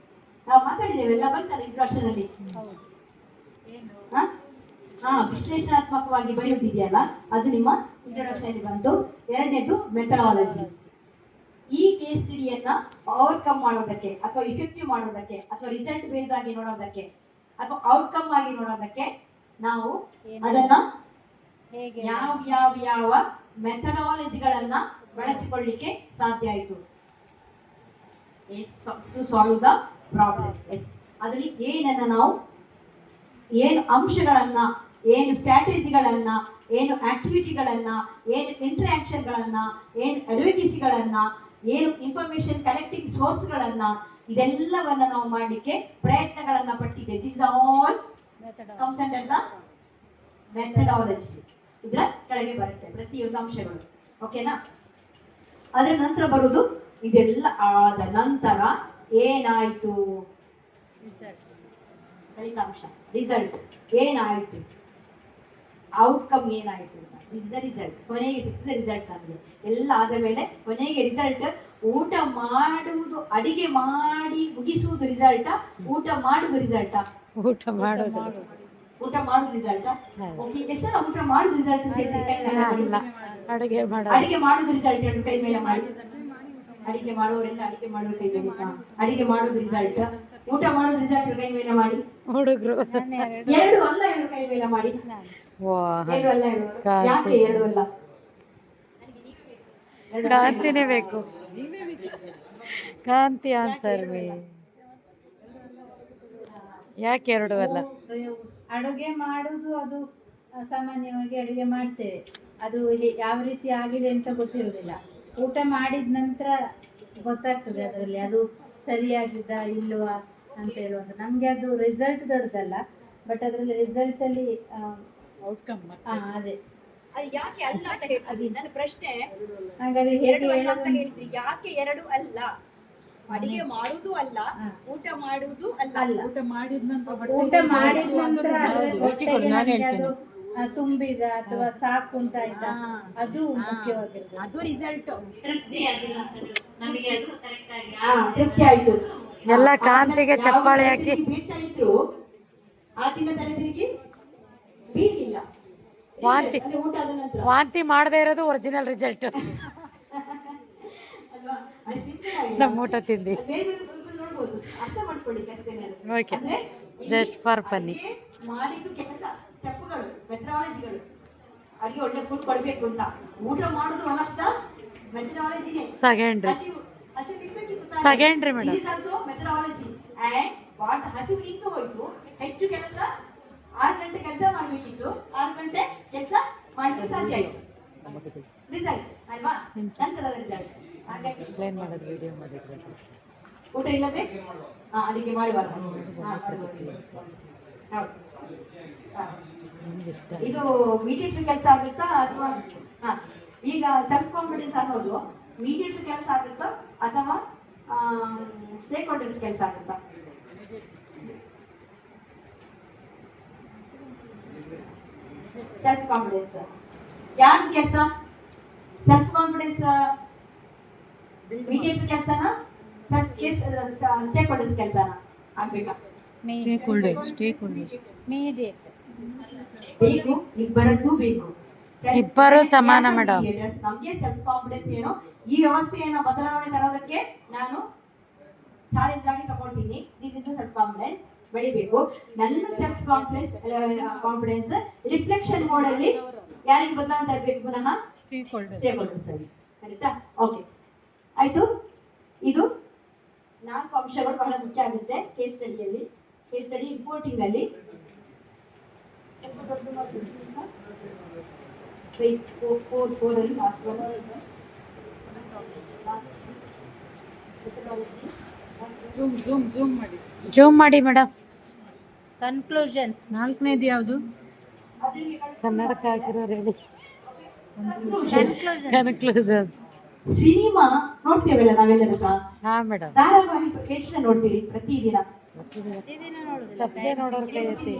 ನಾವು ಮಾತಾಡಿದ್ದೇವೆ, ಎಲ್ಲ ಬಂತಲ್ಲ ಇಂಟ್ರೊಡಕ್ಷನ್ ಅಲ್ಲಿ. ವಿಶ್ಲೇಷಣಾತ್ಮಕವಾಗಿ ಬರೆಯುತ್ತಿದೆಯಲ್ಲ, ಅದು ನಿಮ್ಮ ಇಂಟ್ರೊಡಕ್ಷನ್ ಅಲ್ಲಿ ಬಂತು. ಎರಡನೇದು ಮೆಥಡಾಲಜಿ. ಈ ಕೇಸ್ ಸ್ಟಡಿಯನ್ನ ಓವರ್ಕಮ್ ಮಾಡೋದಕ್ಕೆ ಅಥವಾ ಇಫೆಕ್ಟಿವ್ ಮಾಡೋದಕ್ಕೆ ಅಥವಾ ರಿಸಲ್ಟ್ ಬೇಸ್ ಆಗಿ ನೋಡೋದಕ್ಕೆ ಅಥವಾ ಔಟ್ಕಮ್ ಆಗಿ ನೋಡೋದಕ್ಕೆ ನಾವು ಅದನ್ನ ಯಾವ ಮೆಥಡಾಲಜಿಗಳನ್ನ ಬಳಸಿಕೊಳ್ಳಿಕ್ಕೆ ಸಾಧ್ಯ ಆಯಿತು ಟು ಸಾಲ್ವ್ ದ ಪ್ರಾಬ್ಲಮ್. ಅದರಲ್ಲಿ ಏನು ಅಂಶಗಳನ್ನ, ಏನು ಸ್ಟ್ರಾಟಜಿಗಳನ್ನ, ಏನು ಆಕ್ಟಿವಿಟಿಗಳನ್ನ, ಏನು ಇಂಟರಾಕ್ಷನ್ಗಳನ್ನ, ಏನು ಅಡ್ವೊಕೇಸಿಗಳನ್ನ, ಏನು ಇನ್ಫಾರ್ಮೇಶನ್ ಕಲೆಕ್ಟಿಂಗ್ ಸೋರ್ಸ್ಗಳನ್ನ, ಇದೆಲ್ಲವನ್ನ ನಾವು ಮಾಡಲಿಕ್ಕೆ ಪ್ರಯತ್ನಗಳನ್ನ ಪಟ್ಟಿದೆ. This is all comes under the methodology. ಇದರ ಕೆಳಗೆ ಬರುತ್ತೆ ಪ್ರತಿಯೊಂದು ಅಂಶಗಳು. ಓಕೆನಾ? ಅದರ ನಂತರ ಬರುವುದು ಇದೆಲ್ಲ ಆದ ನಂತರ ಏನಾಯ್ತು, ಫಲಿತಾಂಶ, ರಿಸಲ್ಟ್ ಏನಾಯ್ತು, ಔಟ್ಕಮ್ ಏನಾಯ್ತು ಅಂತ. Is the result. ಕೊನೆಗೆ ಸಿಕ್ಕಿದ ರಿಸಲ್ಟ್ ನಮಗೆ. ಎಲ್ಲ ಆದ ಮೇಲೆ ಕೊನೆಗೆ ರಿಸಲ್ಟ್ ಊಟ ಮಾಡುವುದು, ಅಡಿಗೆ ಮಾಡಿ ಮುಗಿಸುವುದು ರಿಸಲ್ಟಾ, ಊಟ ಮಾಡುವುದು ರಿಸಲ್ಟಾ?
ಊಟ ಮಾಡೋದು.
ಊಟ ಮಾಡುದು ರಿಸಲ್ಟಾ? ಓಕೆ, ಎಷ್ಟು ಜನ ಊಟ ಮಾಡುದು ರಿಸಲ್ಟ್ ಅಂತ ಹೇಳ್ತೀವಿ? ಕೈ ಮೇಲೆ ಮಾಡಿ.
ಅಲ್ಲ, ಅಡುಗೆ ಮಾಡೋದು.
ಅಡಿಗೆ ಮಾಡುದು ರಿಸಲ್ಟ್ ಹೇಳಿ, ಕೈ ಮೇಲೆ ಮಾಡಿ. ಅಡಿಗೆ ಮಾಡುವವರೆಲ್ಲ ಅಡಿಗೆ ಮಾಡುವ ಕೈ ಮೇಲೆ. ಅಡಿಗೆ ಮಾಡುದು ರಿಸಲ್ಟ್, ಊಟ ಮಾಡುದು ರಿಸಲ್ಟ್ ಕೈ ಮೇಲೆ ಮಾಡಿ.
ಹುಡುಗರು
ಎರಡು ಅಲ್ಲ, ಎರಡು ಕೈ ಮೇಲೆ ಮಾಡಿ. ಎರಡು ಅಲ್ಲ, ಎರಡು. ಯಾಕೆ ಎರಡು ಅಲ್ಲ?
ಕಾಂತಿನೇ ಬೇಕು. ಕಾಂತಿ ಆನ್ಸರ್ ಮೀ. ಯಾಕೆ ಎರಡು ಅಲ್ಲ?
ಅಡುಗೆ ಮಾಡುವುದು ಅದು ಸಾಮಾನ್ಯವಾಗಿ ಅಡುಗೆ ಮಾಡ್ತೇವೆ, ಅದು ಯಾವ ರೀತಿ ಆಗಿದೆ ಅಂತ ಗೊತ್ತಿರುವುದಿಲ್ಲ. ಊಟ ಮಾಡಿದ ನಂತರ ಗೊತ್ತಾಗ್ತದೆ ಅದರಲ್ಲಿ ಅದು ಸರಿಯಾಗಿದ್ದ ಇಲ್ವಾ ಅಂತ ಹೇಳುವಂಥ. ನಮಗೆ ಅದು ರಿಸಲ್ಟ್ ದೊಡ್ಡದಲ್ಲ, ಬಟ್ ಅದರಲ್ಲಿ ರಿಸಲ್ಟಲ್ಲಿ
ಔಟ್ಕಮ್.
ಅದೇ
ಅದು ಯಾಕೆ ಅಲ್ಲ ಅಂತ ಹೇಳ್ತೀವಿ. ನನ್ನ ಪ್ರಶ್ನೆ,
ಹಾಗಾದ್ರೆ
ಎರಡು
ಹೇಗೆ
ಅಲ್ಲ ಅಂತ ಹೇಳಿದ್ರಿ, ಯಾಕೆ ಎರಡು ಅಲ್ಲ? ಅಡಿಗೆ ಮಾಡುವುದು ಅಲ್ಲ, ಊಟ ಮಾಡುವುದು ಅಲ್ಲ.
ಊಟ ಮಾಡಿದ ನಂತರ ಅದರ ಹೊಟ್ಟೆಗೆ ನಮ್ಗೆ ಅದು ತುಂಬಿದ ಅಥವಾ ಸಾಕು ಅಂತ ಆಯ್ತಾ, ಅದು ಮುಖ್ಯವಾಗಿರ್ತದೆ.
ಅದು ರಿಸಲ್ಟ್. ತೃಪ್ತಿ ಆಯ್ತು.
ಎಲ್ಲ ಕಾಂತಿಗೆ ಚಪ್ಪಾಳೆ ಹಾಕಿ
ಬೀಳ್ತಾ ಇದ್ರು, ಆ ದಿನ ತಲೆ ತಿರುಗಿ ಬೀಳಿಲ್ಲ.
ವಾಂತಿ
ಊಟ ಆದ ನಂತರ
ವಾಂತಿ ಮಾಡದೇ ಇರೋದು ಒರಿಜಿನಲ್ ರಿಸಲ್ಟ್.
ಅಲ್ವಾ? ಅದು simple ಆಗಿ
ನಮ್ಮ ಊಟ ತಿಂದು
ಬೇರೆ ಬೇರೆ people ನೋಡ್ಬೋದು, ಅರ್ಥ ಮಾಡ್ಕೊಳ್ಳಿಕ್ಕೆ ಅಷ್ಟೇನೆ ಅದು.
ಓಕೆ,
ಅಂದ್ರೆ
ಜಸ್ಟ್ ಫಾರ್ ಫನ್ನಿ.
ಮಾಡಿದ್ದು ಕೆಲಸ, ಸ್ಟೆಪ್ಗಳು, ಮೆಥಡಾಲಜಿಗಳು. ಅಡಿಗೆ ಒಳ್ಳೆ ಫುಡ್ ಕೊಡ್ಬೇಕು ಅಂತ ಊಟ ಮಾಡುದು ಒನ್ ಆಫ್ ದ ಮೆಥಡಾಲಜಿನೇ.
Secondary madam.
Is also methodology. And what ಹಸಿವು ನಿಂತು ಹೋಯ್ತು, ಹೆಚ್ಚು ಕೆಲಸ, 6 ಗಂಟೆ ಕೆಲಸ ಮಾಡಬೇಕಿತ್ತು, 6 ಗಂಟೆ ಕೆಲಸ ಮಾಡಲಿಕ್ಕೆ ಸಾಧ್ಯ ಆಯ್ತು. ರಿಸಲ್ಟ್ ಅಲ್ವಾ? ನಂತರದ ರಿಸಲ್ಟ್. ಹಾಗಾಗಿ
ಎಕ್ಸ್ಪ್ಲೈನ್ ಮಾಡೋದು, ವಿಡಿಯೋ ಮಾಡಿದ್ರೆ
ಊಟ ಇಲ್ಲದೆ ಅಡಿಗೆ ಮಾಡುವಾಗ ಇದು ಮೀಡಿಯೇಟರ್ ಕೆಲಸ ಆಗುತ್ತಾ ಅಥವಾ ಈಗ ಸೆಲ್ಫ್ ಕಾನ್ಫಿಡೆನ್ಸ್ ಅನ್ನೋದು ಮೀಡಿಯೇಟರ್ ಕೆಲಸ ಆಗುತ್ತಾ ಅಥವಾ ಸ್ಟೇಕ್ ಹೋಲ್ಡರ್ಸ್ ಕೆಲಸ ಆಗುತ್ತಾ? ಸೆಲ್ಫ್ ಕಾನ್ಫಿಡೆನ್ಸ್ ಯಾರ ಕೆಲಸ? ಸೆಲ್ಫ್ ಕಾನ್ಫಿಡೆನ್ಸ್ ಮೀಡಿಯೇಟರ್ ಕೆಲಸನ ಸ್ಟೇಕ್ ಹೋಲ್ಡರ್ಸ್ ಕೆಲಸನ ಆಗ್ಬೇಕಾ? ಬೇಕು, ಇಬ್ಬರದ್ದು ಬೇಕು.
ಇಬ್ಬರು ಸಮಾನ ಮೇಡಮ್.
ನಮಗೆ ಸೆಲ್ಫ್ ಕಾನ್ಫಿಡೆನ್ಸ್ ಏನೋ, ಈ ವ್ಯವಸ್ಥೆಯನ್ನು ಬದಲಾವಣೆ ತರೋದಕ್ಕೆ ನಾನು ಚಾಲೆಂಜ್ ಆಗಿ ತಗೊಳ್ತೀನಿ. ದಿಸ್ ಇಸ್ ಸೆಲ್ಫ್ ಕಾನ್ಫಿಡೆನ್ಸ್ ಬೆಳಿಬೇಕು. ನನ್ನ ಸೆಲ್ಫ್ ಕಾನ್ಫಿಡೆನ್ಸ್ ರಿಫ್ಲೆಕ್ಷನ್ ಮೋಡ್ ಅಲ್ಲಿ ಯಾರಿಗೆ ಬದಲಾವಣೆ ತರಬೇಕು? ಪುನಃ ಸ್ಟೇಕ್ ಹೋಲ್ಡರ್ಸ್ ಅಲ್ಲಿ. ಕರೆಕ್ಟಾ? ಓಕೆ, ಆಯ್ತು. ಇದು 4 ಅಂಶಗಳು ಬಹಳ ಮುಖ್ಯ ಆಗುತ್ತೆ ಕೇಸ್ ಸ್ಟಡಿಯಲ್ಲಿ. ಕೇಸ್ ಸ್ಟಡಿ ರಿಪೋರ್ಟಿಂಗ್ ಅಲ್ಲಿ
ಜೂಮ್ ಮಾಡಿ ಮೇಡಮ್.
ಕನ್ಕ್ಲೂಷನ್ಸ್ 4ನೇದು ಯಾವುದು?
ಕನ್ನಡಕ್ಕೆ ಹಾಕಿರೋ ರೆಡಿ. ಕನ್ಕ್ಲೂಷನ್ಸ್.
ಸಿನಿಮಾ ನೋಡ್ತೇವಲ್ಲ ನಾವೆಲ್ಲರೂ ಸಹ.
ಹಾ ಮೇಡಮ್.
ಧಾರಾವಾಹಿ ಎಷ್ಟು ನೋಡ್ತೀರಿ ಪ್ರತಿದಿನ?
ತಪ್ಪದೆ ನೋಡೋರ್ ಕೈ ಎತ್ತಿ.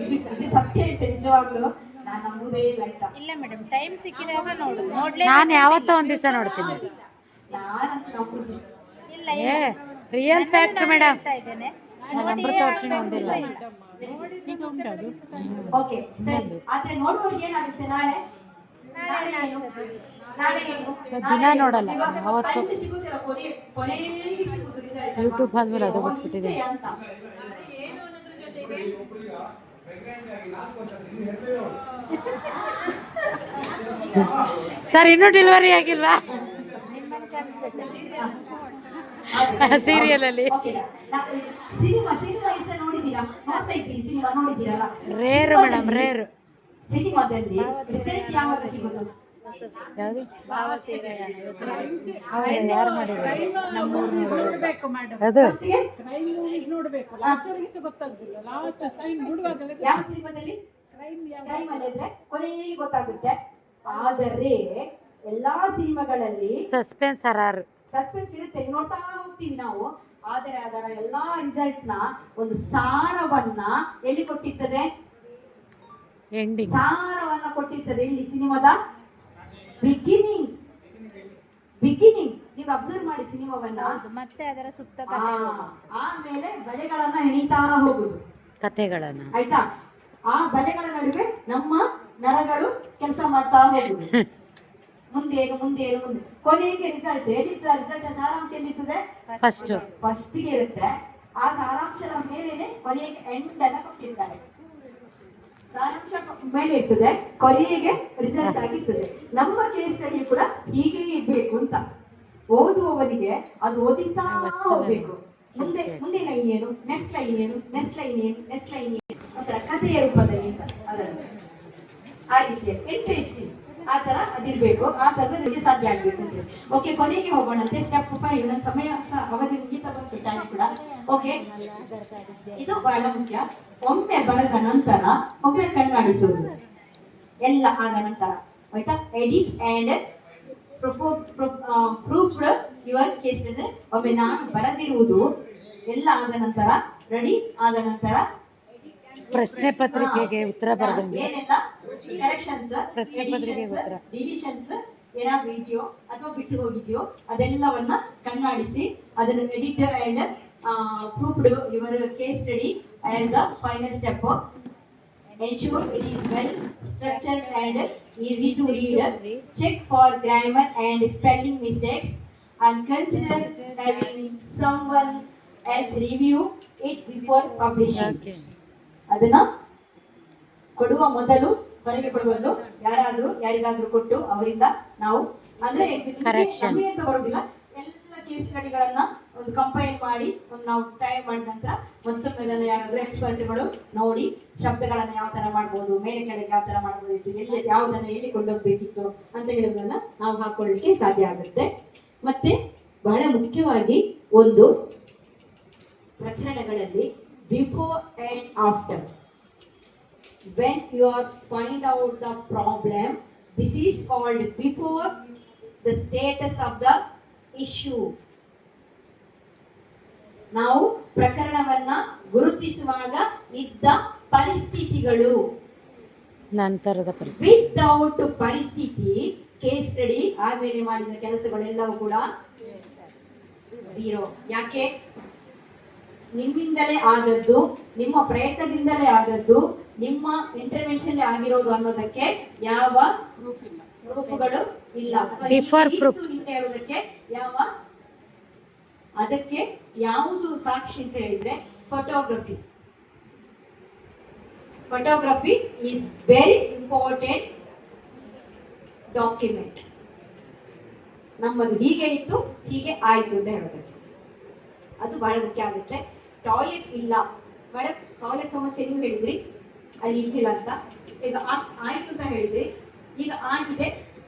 ಇದು ಸತ್ಯ ಐತೆ ನಿಜವಾಗ್ಲೂ, ನಾನು ನಂಬುದೇ ಇಲ್ಲ ಆಯ್ತಾ.
ಇಲ್ಲ ಮೇಡಮ್, ಟೈಮ್ ಸಿಕ್ಕಿದಾಗ ನೋಡು.
ನಾನು ಯಾವತ್ತೋ ಒಂದ್ ದಿವಸ ನೋಡ್ತೀನಿ.
ನಾನಂತೂ ನಂಬುದಿಲ್ಲ.
ಇಲ್ಲ,
ಏ ರಿಯಲ್ ಫ್ಯಾಕ್ಟ್ ಮೇಡಮ್.
ಇದ್ದೇನೆ.
ನಾನು ಅಮೃತ ವರ್ಷಣ ಹೊಂದಿಲ್ಲ.
ಓಕೆ ಸರಿ. ಆದ್ರೆ ನೋಡುವವ್ರಿಗೆ ಏನಾಗುತ್ತೆ? ನಾಳೆ ಏನು?
ದಿನ ನೋಡಲ್ಲ, ಅವತ್ತು
ಸಿಗುದಿಲ್ಲ, ಕೊನೆಗೆ ಸಿಗುದು ರಿಸಲ್ಟ್.
ಯೂಟ್ಯೂಬ್ ಆದ್ಮೇಲೆ ಅದು ಬಿಟ್ಬಿಟ್ಟಿದೆ.
ಅಂತ
ಸರ್ ಇನ್ನೂ ಡೆಲಿವರಿ ಆಗಿಲ್ವಾ ಸೀರಿಯಲ್ ಅಲ್ಲಿ?
ಸಿನಿಮಾ ಇಷ್ಟ ನೋಡಿದ್ದೀರಾ? ನೋಡ್ತಾ ಇದ್ದೀರಿ? ಸಿನಿಮಾ ನೋಡಿದ್ದೀರಲ್ಲ?
Rare madam, rare.
ಸಿನಿಮಾದಲ್ಲಿ ರಿಸಲ್ಟ್ ಯಾವಾಗ ಸಿಗೋದು?
ಯಾವುದು?
ಯಾರು ಮಾಡಿದ್ದಾರೆ?
ಅದು
ಯಾವ ಸಿನಿಮಾದಲ್ಲಿ? ಕ್ರೈಮ್ ಅಲ್ಲಿ ಇದ್ರೆ ಕೊನೆಗೆ ಗೊತ್ತಾಗುತ್ತೆ. ಆದರೆ ಎಲ್ಲಾ ಸಿನಿಮಾಗಳಲ್ಲಿ
ಸಸ್ಪೆನ್ಸ್ ಹರಾರ್.
ಸಸ್ಪೆನ್ಸ್ ಇರುತ್ತೆ, ನೋಡ್ತಾ ಹೋಗ್ತೀವಿ ನಾವು. ಆದರೆ ಅದರ ಎಲ್ಲಾ ರಿಸಲ್ಟ್ ನ ಒಂದು ಸಾರವನ್ನ ಎಲ್ಲಿ ಕೊಟ್ಟಿರ್ತದೆ?
ಎಂಡಿಂಗ್.
ಸಾರವನ್ನ ಕೊಟ್ಟಿರ್ತದೆ ಇಲ್ಲಿ ಸಿನಿಮಾದ ಬಿಗಿನಿಂಗ್. ನೀವು ಅಬ್ಸರ್ವ್ ಮಾಡಿ ಸಿನಿಮಾವನ್ನ.
ಹೌದು, ಮತ್ತೆ ಅದರ ಸುತ್ತ ಕಥೆ ಹೋಗುತ್ತೆ.
ಆಮೇಲೆ ಬಲೆಗಳನ್ನ ಹೆಣಿತಾ ಹೋಗುದು
ಕಥೆಗಳನ್ನ.
ಆಯ್ತಾ? ಆ ಬಲೆಗಳ ನಡುವೆ ನಮ್ಮ ನರಗಳು ಕೆಲಸ ಮಾಡ್ತಾ ಹೋಗುದು. ಮುಂದೆ ಕೊನೆಗೆ ರಿಸಲ್ಟ್ ಎಲ್ಲಿರ್ತದೆ? ರಿಸಲ್ಟ್ ಸಾರಾಂಶ ಎಲ್ಲಿರ್ತದೆ? ಫಸ್ಟ್ ಗೆ ಇರುತ್ತೆ. ಆ ಸಾರಾಂಶದ ಮೇಲೆನೆ ಕೊನೆಗೆ ಎಂಡ್ ಅನ್ನ ಕೊಟ್ಟಿರ್ತಾರೆ. ಸಾರಾಂಶ ಮೇಲೆ ಇರ್ತದೆ, ಕೊನೆಗೆ ರಿಸಲ್ಟ್ ಆಗಿರ್ತದೆ. ನಮ್ಮ ಕೇಸ್ ಸ್ಟಡಿ ಕೂಡ ಹೀಗೆ ಇರ್ಬೇಕು ಅಂತ ಓದುವವನಿಗೆ ಅದು ಓದಿಸ್ತಾ ಹೋಗ್ಬೇಕು. ಮುಂದೆ ಲೈನ್ ಏನು, ನೆಕ್ಸ್ಟ್ ಲೈನ್ ಏನು, ನೆಕ್ಸ್ಟ್ ಲೈನ್ ಏನು, ನೆಕ್ಸ್ಟ್ ಲೈನ್ ಏನು, ಒಂಥರ ಕಥೆಯ ರೂಪದಲ್ಲಿ ಅಂತ ಅದನ್ನು ಆ ರೀತಿಯ ಇಂಟ್ರೆಸ್ಟಿಂಗ್ ಆ ತರ ಅದಿರ್ಬೇಕು. ಆ ತರದ ನಿಮಗೆ ಸಾಧ್ಯ ಆಗ್ಬೇಕು ಅಂತ. ಓಕೆ, ಕೊನೆಗೆ ಹೋಗೋಣಂತೆ. ಸ್ಟೆಪ್ 5. ನನ್ನ ಸಮಯ ಅವಧಿ ಮುಗಿತಾ ಬಂತು, ಟೈಮ್ ಕೂಡ. ಓಕೆ, ಇದು ಬಹಳ ಮುಖ್ಯ. ಒಮ್ಮೆ ಬರೆದ ನಂತರ ಒಮ್ಮೆ ಕಣ್ಣಾಡಿಸುವುದು ಎಲ್ಲ ಆದ ನಂತರ, ಆಯ್ತಾ? Edit and proof your case. ಅಂದ್ರೆ ಒಮ್ಮೆ ನಾನು ಬರೆದಿರುವುದು ಎಲ್ಲ ಆದ ನಂತರ, ರೆಡಿ ಆದ ನಂತರ
ಪ್ರಶ್ನೆ ಪತ್ರಿಕೆಗೆ ಉತ್ತರ ಬರೆದಂಗೆ
ಏನೆಲ್ಲ ಕರೆಕ್ಷನ್ಸ್, ಡಿಲಿಷನ್ಸ್ ಏನಾದ್ರು ಇದೆಯೋ ಅಥವಾ ಬಿಟ್ಟು ಹೋಗಿದೆಯೋ ಅದೆಲ್ಲವನ್ನ ಕಣ್ಣಾಡಿಸಿ ಅದನ್ನು edit and proofed your case study as the final step. Ensure it is well structured and easy to read. Check for grammar and spelling mistakes and consider having someone else review it before publishing. ಅದನ್ನ ಕೊಡುವ ಮೊದಲು, ಹೊರಗೆ ಕೊಡುವುದು ಯಾರಿಗಾದ್ರೂ ಕೊಟ್ಟು ಅವರಿಂದ ನಾವು ಅಂದ್ರೆ ಅಂತ ಬರೋದಿಲ್ಲ, ಎಲ್ಲ ಕೇಸ್ ಸ್ಟಡಿಗಳನ್ನ ಒಂದು ಕಂಪೈಲ್ ಮಾಡಿ ಒಂದು ನಾವು ಟೈಪ್ ಮಾಡಿದ ನಂತರ ಮತ್ತೊಮ್ಮೆ ಅದನ್ನು ಯಾರಾದ್ರೂ ಎಕ್ಸ್ಪರ್ಟ್ಗಳು ನೋಡಿ ಶಬ್ದಗಳನ್ನ ಯಾವ ತರ ಮಾಡ್ಬೋದು, ಮೇಲೆ ಕೆಳಗೆ ಯಾವ ತರ ಮಾಡ್ಬೋದಿತ್ತು, ಎಲ್ಲಿ ಯಾವುದನ್ನ ಎಲ್ಲಿ ಕೊಂಡೋಗ್ಬೇಕಿತ್ತು ಅಂತ ಹೇಳೋದನ್ನ ನಾವು ಹಾಕೊಳ್ಳಿಕ್ಕೆ ಸಾಧ್ಯ ಆಗುತ್ತೆ. ಮತ್ತೆ ಬಹಳ ಮುಖ್ಯವಾಗಿ ಒಂದು ಪ್ರಕರಣಗಳಲ್ಲಿ before and after, when you are find out the problem, this is called before the status of the issue. ನಾವು ಪ್ರಕರಣವನ್ನ ಗುರುತಿಸುವಾಗ ಇದ್ದ ಪರಿಸ್ಥಿತಿಗಳು, ನಂತರದ ಪರಿಸ್ಥಿತಿ. ವಿತೌಟ್ ಪರಿಸ್ಥಿತಿ ಕೇಸ್ ಸ್ಟಡಿ ಆಮೇಲೆ ಮಾಡಿದ ಕೆಲಸಗಳೆಲ್ಲವೂ ಕೂಡ ಝೀರೋ. ಯಾಕೆ? ನಿಮ್ಮಿಂದಲೇ ಆದದ್ದು, ನಿಮ್ಮ ಪ್ರಯತ್ನದಿಂದಲೇ ಆದದ್ದು, ನಿಮ್ಮ ಇಂಟರ್ವೆನ್ಷನ್ ಆಗಿರೋದು ಅನ್ನೋದಕ್ಕೆ ಯಾವ ಪ್ರೂಫ್ಗಳು ಇಲ್ಲ. ಹೇಳೋದಕ್ಕೆ ಅದಕ್ಕೆ ಯಾವುದು ಸಾಕ್ಷಿ ಅಂತ ಹೇಳಿದ್ರೆ photography is very important document. ನಮ್ಮದು ಹೀಗೆ ಇತ್ತು, ಹೀಗೆ ಆಯ್ತು ಅಂತ ಹೇಳೋದಕ್ಕೆ ಅದು ಬಹಳ ಮುಖ್ಯ ಆಗುತ್ತೆ. ಟಾಯ್ಲೆಟ್ ಇಲ್ಲ, ಮೇಡಮ್ ಟಾಯ್ಲೆಟ್ ಸಮಸ್ಯೆ ನೀವು ಹೇಳಿದ್ರಿ, ಅಲ್ಲಿ ಇರ್ಲಿಲ್ಲ ಅಂತ. ಈಗ ಆಯ್ತು ಅಂತ ಹೇಳಿದ್ರಿ, ಈಗ ಆಗಿದೆ,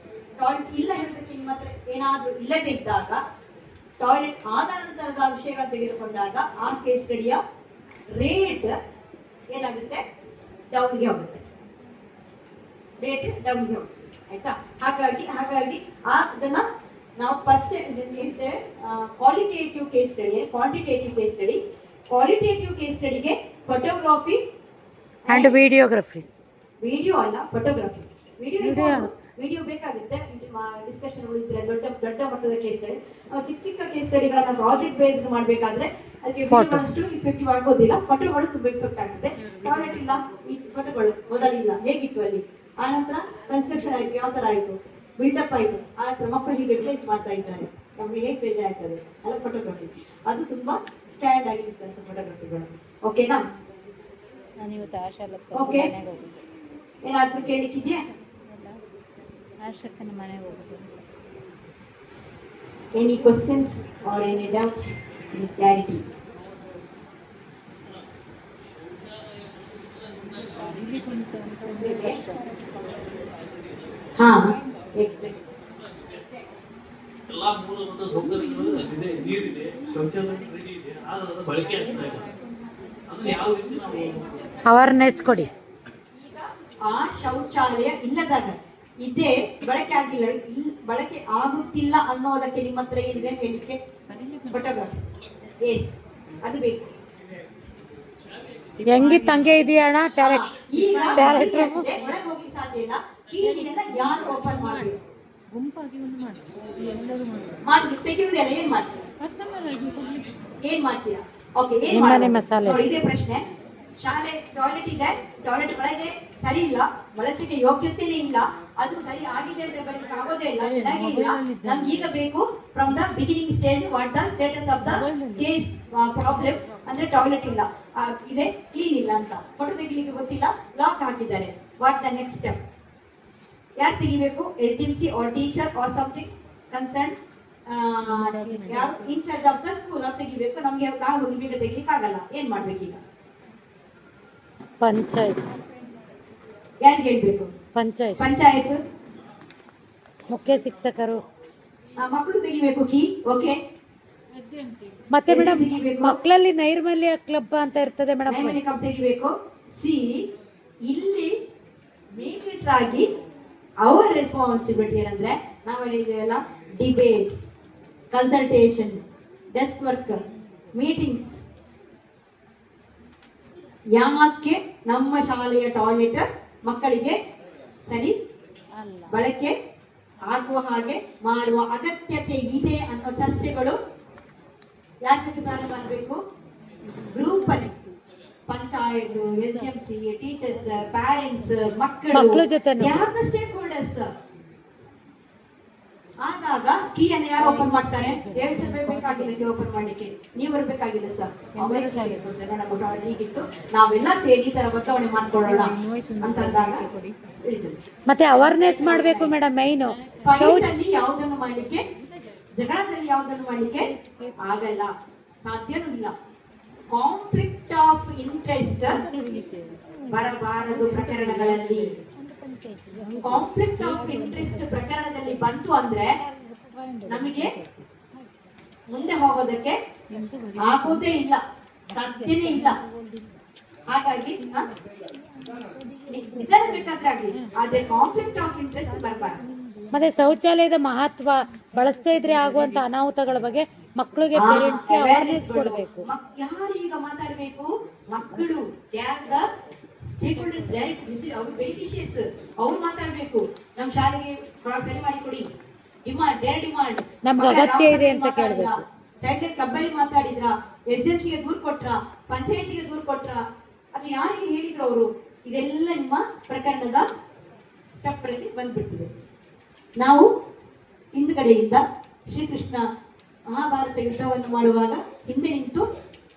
ಟಾಯ್ಲೆಟ್ ಇಲ್ಲ ಹೇಳೋದಕ್ಕೆ ನಿಮ್ಮ ಹತ್ರ ಏನಾದ್ರೂ ಇಲ್ಲದೆ ಇದ್ದಾಗ, ಟಾಯ್ಲೆಟ್ ಆದ ನಂತರದ ವಿಷಯಗಳು ತೆಗೆದುಕೊಂಡಾಗ ಆ ಕೇಸ್ ಸ್ಟಡಿಯ ರೇಟ್ ಏನಾಗುತ್ತೆ? ಡೌನ್ಗೆ ಹೋಗುತ್ತೆ. ಆಯ್ತಾ? ಹಾಗಾಗಿ ಅದನ್ನ ನಾವು ಹೇಳ್ತೇವೆ qualitative case study, quantitative case study. Qualitative case ಸ್ಟಡಿಗೆ ಫೋಟೋಗ್ರಫಿ ಅಂಡ್ ವಿಡಿಯೋಗ್ರಫಿ. ವಿಡಿಯೋ ಅಲ್ಲ, ಫೋಟೋಗ್ರಫಿ. ವಿಡಿಯೋ ಬೇಕಾಗುತ್ತೆ ಡಿಸ್ಕಷನ್ ಇದ್ರೆ, ದೊಡ್ಡ ಮಟ್ಟದ ಕೇಸ್ ಸ್ಟಡಿ. ಚಿಕ್ಕ ಕೇಸ್ ಸ್ಟಡಿಗಳನ್ನ ಪ್ರಾಜೆಕ್ಟ್ ಬೇಸ್ಡ್ ಮಾಡಬೇಕಾದ್ರೆ ಅದಕ್ಕೆ ವಿಡಿಯೋಗಳಷ್ಟು ಇಫೆಕ್ಟಿವ್ ಆಗೋದಿಲ್ಲ, ಫೋಟೋಗಳು ತುಂಬಾ ಇಫೆಕ್ಟ್ ಆಗುತ್ತೆ. ಟಾಯ್ಲೆಟ್ ಇಲ್ಲ, ಈ ಫೋಟೋಗಳು ಮೊದಲಿಲ್ಲ, ಹೇಗಿತ್ತು ಅಲ್ಲಿ, ಆನಂತರ ಕನ್ಸ್ಟ್ರಕ್ಷನ್ ಆಯ್ತು, ಯಾವ ತರ ಆಯ್ತು, ಬಿಲ್ಡಪ್ ಆಯ್ತು, ಆನಂತರ ಮಕ್ಕಳು ಹೀಗೆ ರಿಲೈಸ್ ಮಾಡ್ತಾ ಇದ್ದಾರೆ, ನಮ್ಗೆ ಹೇಗೆ ಬೇಜಾರ್ ಆಗ್ತದೆ, ಅಲ್ಲ ಫೋಟೋಗ್ರಫಿ. ಅದು ತುಂಬಾ ಸ್ಟ್ಯಾಂಡ್ ಆಗಿರುತ್ತೆ ಫೋಟೋಗ್ರಫಿಗಳು. ಓಕೆನಾ? ಓಕೆ, ಏನಾದ್ರೂ ಕೇಳಿಕ್ಕಿದ್ಯಾ? Any questions or any doubts, any clarity? ಹಾ, ಎಕ್ಸಾಕ್ಟ್.
ಎಲ್ಲಾ ಮೂಲಭೂತ ಸೌಕರ್ಯಗಳು ಇದೆ, ನೀರಿದೆ, ಶೌಚಾಲಯ ಇದೆ, ಆದ್ರೆ ಬಳಕೆ ಆಗ್ತಾ ಇಲ್ಲ. ಅಂದ್ರೆ ಯಾವ ರೀತಿ ನಾವು
ಅವೇರ್ನೆಸ್ ಕೊಡಿ.
ಈಗ ಆ ಶೌಚಾಲಯ ಇಲ್ಲದಾಗ ಇದೇ ಬಳಕೆ ಆಗಿಲ್ಲ, ಬಳಕೆ ಆಗುತ್ತಿಲ್ಲ ಅನ್ನೋದಕ್ಕೆ ನಿಮ್ಮ ಹತ್ರ ಏನಿದೆ ಹೇಳಿಕೆ? ಫೋಟೋಗ್ರಾಫಿ, ಎಸ್, ಅದು ಬೇಕು.
ಹೆಂಗಿತ್ತು ಹಂಗೆ ಇದೆಯಾ ಅಣ್ಣ ಟ್ಯಾಲೆಂಟ್?
ಈಗ
Direct
ಹೊರಗೆ ಹೋಗ್ಲಿಕ್ಕೆ ಸಾಧ್ಯ ಇಲ್ಲ. ಕೀಲಿಗೆಲ್ಲ ಯಾರು ಓಪನ್ ಮಾಡಬೇಕು? ಮಾಡಿ ತೆಗೆಯುವುದೆಲ್ಲ ಏನ್ ಮಾಡ್ತೀರಾ? ಏನ್ ಮಾಡ್ತೀರಾ? ಓಕೆ, ಏನ್
ನಿಮ್ಮನೆ
ಮಾಡ್ಬೇಕು?
ಮಸಾಲೆ.
ನೋಡಿ, ಇದೇ ಪ್ರಶ್ನೆ. ಶಾಲೆ ಟಾಯ್ಲೆಟ್ ಇದೆ, ಟಾಯ್ಲೆಟ್ ಒಳಗೆ ಸರಿ ಇಲ್ಲ, ಬಳಸಲಿಕ್ಕೆ ಯೋಗ್ಯತೆನೇ ಇಲ್ಲ, ಅದು ಸರಿ ಆಗಿದೆ ಅಂತ ಬರಲಿಕ್ಕೆ ಆಗೋದೇ ಇಲ್ಲ, ಚೆನ್ನಾಗಿ ಇಲ್ಲ. ನಮ್ಗೆ ಈಗ ಬೇಕು from the beginning stage, what the status of the case problem, ಅಂದ್ರೆ ಟಾಯ್ಲೆಟ್ ಇಲ್ಲ, ಇದೆ, ಕ್ಲೀನ್ ಇಲ್ಲ ಅಂತ. ಫೋಟೋ ತೆಗಿಲಿಕ್ಕೆ ಗೊತ್ತಿಲ್ಲ, ಲಾಕ್ ಹಾಕಿದ್ದಾರೆ. What the next step? ಯಾರು ತೆಗಿಬೇಕು? SDMC or teacher or something concern, ಯಾರು ಇನ್ಚಾರ್ಜ್ ಆಫ್ ದ ಸ್ಕೂಲ್ ಅವ್ರು ತೆಗಿಬೇಕು. ನಮ್ಗೆ ನಾವು ಬೇಗ ತೆಗಿಲಿಕ್ಕೆ ಆಗಲ್ಲ, ಏನ್ ಮಾಡ್ಬೇಕೀಗ?
ಪಂಚಾಯತ್
ಯಾರು ಹೇಳ್ಬೇಕು? ಪಂಚಾಯತ್,
ಮುಖ್ಯ ಶಿಕ್ಷಕರು.
ಮಕ್ಕಳು ತೆಗಿಬೇಕು ಕೀ. ಓಕೆ,
ಮತ್ತೆ ಮೇಡಮ್
ತೆಗಿಬೇಕು.
ಮಕ್ಕಳಲ್ಲಿ ನೈರ್ಮಲ್ಯ ಕ್ಲಬ್ ಅಂತ ಇರ್ತದೆ ಮೇಡಮ್.
ನೈರ್ಮಲ್ಯ ಕ್ಲಬ್ ತೆಗಿಬೇಕು. ಸಿ, ಇಲ್ಲಿ ಮೇನ್ ಆಗಿ ಅವರ ರೆಸ್ಪಾನ್ಸಿಬಿಲಿಟಿ ಏನಂದ್ರೆ, ನಾವು ಹೇಳಿದ್ದೇವಲ್ಲ, debate, consultation, desk work, meetings. ಯಾಕೆ ನಮ್ಮ ಶಾಲೆಯ ಟಾಯ್ಲೆಟ್ ಮಕ್ಕಳಿಗೆ ಸರಿ ಬಳಕೆ ಆಗುವ ಹಾಗೆ ಮಾಡುವ ಅಗತ್ಯತೆ ಇದೆ ಅನ್ನೋ ಚರ್ಚೆಗಳು ಯಾಕೆ ಪ್ರಾರಂಭ ಮಾಡಬೇಕು? ಗ್ರೂಪ್ ಅಲ್ಲಿ, ಪಂಚಾಯತ್, SDMC, ಟೀಚರ್ಸ್, ಪ್ಯಾರೆಂಟ್ಸ್, ಮಕ್ಕಳು,
ಜೊತೆನೂ.
ಯಾರು ಸ್ಟೇಕ್ ಹೋಲ್ಡರ್ಸ್. ಆದಾಗ ಕೀಯನ್ನು ಯಾರು ಓಪನ್ ಮಾಡ್ತಾರೆ? ದೇವಸ್ಥಾನ ಬೇಕಾಗಿಲ್ಲ ಕೀ ಓಪನ್ ಮಾಡ್ಲಿಕ್ಕೆ, ನೀವು ಬರ್ಬೇಕಾಗಿಲ್ಲ ಸರ್. ನಮ್ಮ ಟಾಯ್ಲೆಟ್ ಹೀಗಿತ್ತು, ನಾವೆಲ್ಲ ಸೇರಿ ಈ ತರ ಬದಲಾವಣೆ ಮಾಡ್ಕೊಳ್ಳೋಣ ಅಂತಂದಾಗ
ಮತ್ತೆ ಅವೇರ್ನೆಸ್ ಮಾಡಬೇಕು ಮೇಡಮ್. ಮೈನು
ಫೈಟ್ ಅಲ್ಲಿ ಯಾವುದನ್ನು ಮಾಡ್ಲಿಕ್ಕೆ, ಜಗಳದಲ್ಲಿ ಯಾವುದನ್ನು ಮಾಡ್ಲಿಕ್ಕೆ ಆಗಲ್ಲ, ಸಾಧ್ಯನೂ ಇಲ್ಲ. ಕಾನ್ಫ್ಲಿಕ್ಟ್ ಆಫ್ ಇಂಟ್ರೆಸ್ಟ್ ಬರಬಾರದು ಪ್ರಕರಣಗಳಲ್ಲಿ. ಕಾನ್ಫ್ಲಿಕ್ಟ್ ಆಫ್ ಇಂಟ್ರೆಸ್ಟ್ ಪ್ರಕರಣದಲ್ಲಿ ಬಂತು ಅಂದ್ರೆ ನಮಗೆ ಮುಂದೆ ಹೋಗೋದಕ್ಕೆ ಆಗೋದೇ ಇಲ್ಲ, ಸಾಧ್ಯನೇ ಇಲ್ಲ. ಹಾಗಾಗಿ ನಿಜ ಬೇಕಾದ್ರೆ ಆಗ್ಲಿ, ಆದ್ರೆ ಕಾನ್ಫ್ಲಿಕ್ಟ್ ಆಫ್ ಇಂಟ್ರೆಸ್ಟ್ ಬರಬಾರದು.
ಮತ್ತೆ ಶೌಚಾಲಯದ ಮಹತ್ವ, ಬಳಸ್ತಾ ಇದ್ರೆ ಆಗುವಂತ ಅನಾಹುತಗಳ ಬಗ್ಗೆ ಮಕ್ಕಳಿಗೆ, ಪೇರೆಂಟ್ಸ್ಗೆ ಅವೇರ್ನೆಸ್ ಕೊಡಬೇಕು.
ಯಾರು ಈಗ ಮಾತಾಡಬೇಕು? ಮಕ್ಕಳು. ಬೆನಿಫಿಷಿಯರ್ಸ್ ಅವ್ರು ಮಾತಾಡ್ಬೇಕು. ನಮ್ಮ ಶಾಲೆಗೆ ಸರಿ ಮಾಡಿ ಕೊಡಿ, ಡಿಮಾಂಡ್, ದೇರ್ ಡಿಮಾಂಡ್,
ನಮ್ಗೆ ಅಗತ್ಯ ಇದೆ ಅಂತ ಕೇಳಬೇಕು.
ಚೈಲ್ಡ್ ಕ್ಲಬ್ ಅಲ್ಲಿ ಮಾತಾಡಿದ್ರ, SDMC ಗೆ ದೂರು ಕೊಟ್ರ, ಪಂಚಾಯತಿಗೆ ದೂರು ಕೊಟ್ರ, ಅಥವಾ ಯಾರಿಗೆ ಹೇಳಿದ್ರು ಅವರು? ಇದೆಲ್ಲ ನಿಮ್ಮ ಪ್ರಕರಣದ ಸ್ಟೆಪ್ ಗಳಲ್ಲಿ ಬಂದ್ಬಿಡ್ತಿದೆ. ನಾವು ಹಿಂದ್ಗಡೆಯಿಂದ ಶ್ರೀಕೃಷ್ಣ ಮಹಾಭಾರತ ಯುದ್ಧವನ್ನು ಮಾಡುವಾಗ ಹಿಂದೆ ನಿಂತು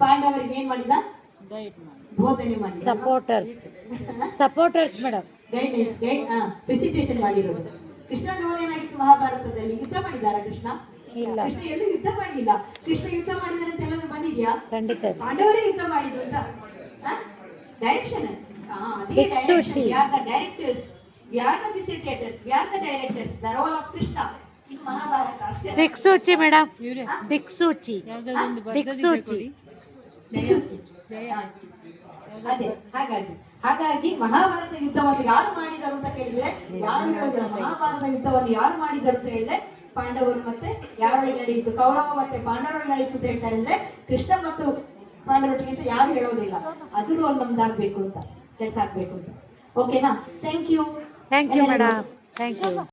ಪಾಂಡವರಿಗೆ ಏನ್ ಮಾಡಿದ? ಬೋಧನೆ ಮಾಡಿ,
ಸಪೋರ್ಟರ್ಸ್ ಮೇಡಮ್,
ಗೈಡ್ಲೈನ್ಸ್, ಫೆಸಿಲಿಟೇಷನ್ ಮಾಡಿರೋದು. ಕೃಷ್ಣ ರೋಲ್ ಏನಾಗಿತ್ತು ಮಹಾಭಾರತದಲ್ಲಿ? ಯುದ್ಧ ಮಾಡಿದಾರ ಕೃಷ್ಣ?
ಇಲ್ಲ,
ಕೃಷ್ಣ ಎಲ್ಲೂ ಯುದ್ಧ ಮಾಡಲಿಲ್ಲ. ಕೃಷ್ಣ ಯುದ್ಧ ಮಾಡಿದಾರೆ ಅಂತ ಎಲ್ಲರೂ ಬಂದಿದ್ಯಾ?
ಖಂಡಿತ.
ಪಾಂಡವರೇ ಯುದ್ಧ ಮಾಡಿದ್ರು ಅಂತ ಡೈರೆಕ್ಷನ್.
ದಿಕ್ಸೂಚಿ.
We are the directors, we are the facilitators, we are the directors. The role of Krishna in Mahabharata ಅಷ್ಟೇ.
ದಿಕ್ಸೂಚಿ ಮೇಡಮ್, ದಿಕ್ಸೂಚಿ, ದಿಕ್ಸೂಚಿ.
ಅದೇ, ಹಾಗಾಗಿ ಮಹಾಭಾರತ ಯುದ್ಧವನ್ನು ಯಾರು ಮಾಡಿದರು ಅಂತ ಕೇಳಿದ್ರೆ, ಯಾರು ಹೇಳಿದ್ರು? ಮಹಾಭಾರತ ಯುದ್ಧವನ್ನು ಯಾರು ಮಾಡಿದರು ಅಂತ ಹೇಳಿದ್ರೆ ಪಾಂಡವರು ಮತ್ತೆ ಯಾರೊಳಗೆ ನಡೆಯಿತು? ಕೌರವ ಮತ್ತೆ ಪಾಂಡವರೊಳಗೆ ನಡೆಯಿತು ಅಂತ ಹೇಳ್ತಾರೆ. ಅಂದ್ರೆ ಕೃಷ್ಣ ಮತ್ತು ಪಾಂಡವರೊಟ್ಟಿಗೆ ಯಾರು ಹೇಳೋದಿಲ್ಲ. ಅದು ರೋಲ್ ನಮ್ದಾಗ್ಬೇಕು ಅಂತ, ಕೆಲಸ ಆಗ್ಬೇಕು ಅಂತ. ಓಕೆನಾ? Thank you
madam, thank you.